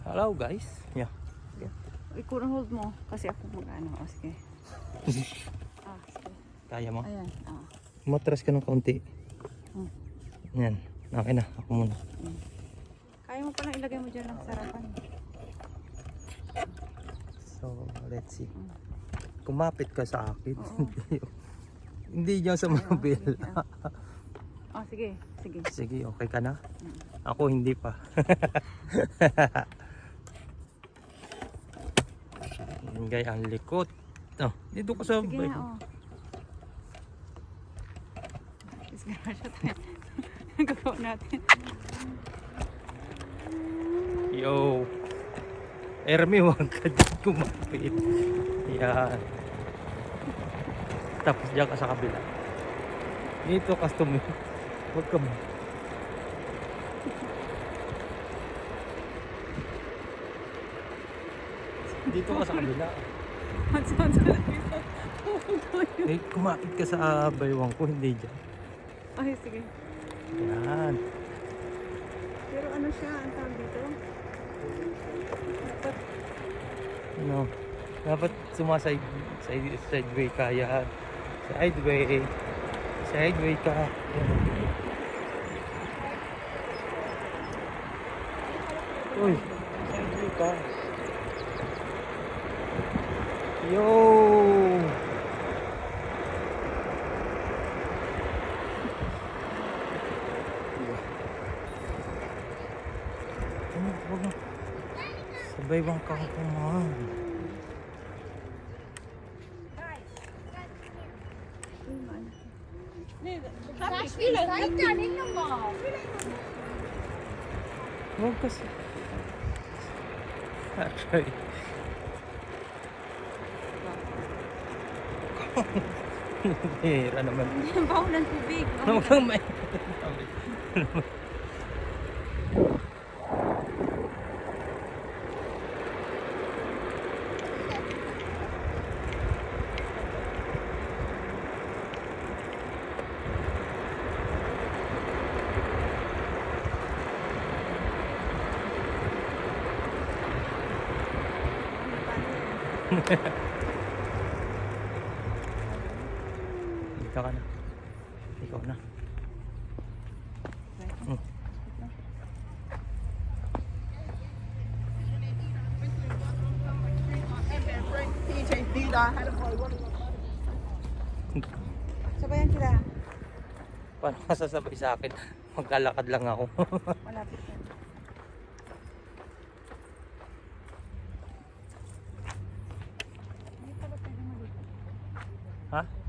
Hello guys. Yeah. Ikaw hold mo kasi ako mag-ano. O sige. Sige. Kaya mo? Ayan. Matras ka ng kaunti. Yan. Okay na. Ako muna. Kaya mo palang ilagay mo dyan ng sarapan. So, let's see. Kumapit ka sa akin. Hindi dyan sa mobil. Sige. Sige. Sige, okay ka na? Ako hindi pa. Ingay ang likot. Dito ka sa... Sige na, Disgrasya tayo. Gagawa natin. Yo! Ermi, huwag ka dyan kumapit. Yan. Tapos dyan ka sa kabila. Dito customer. Huwag ka mo. Dito ka sa kabila. Kumapit ka sa baywang ko, hindi dyan. Ay, sige. Yan. Pero ano siya, ang tawag dito? Dapat, Dapat sideway ka yan. Sideway ka. Uy, sideway ka. Yo! Sabay bang kang kumahal? Huwag kasi. Actually. Hira naman. hindi ang bawal ng tubig. Huwag kang may... Dito ka na. Ikaw na. Sabayan sila. Paano ka sasabay sa akin? Magkalakad lang ako. Malapit yan. Ha?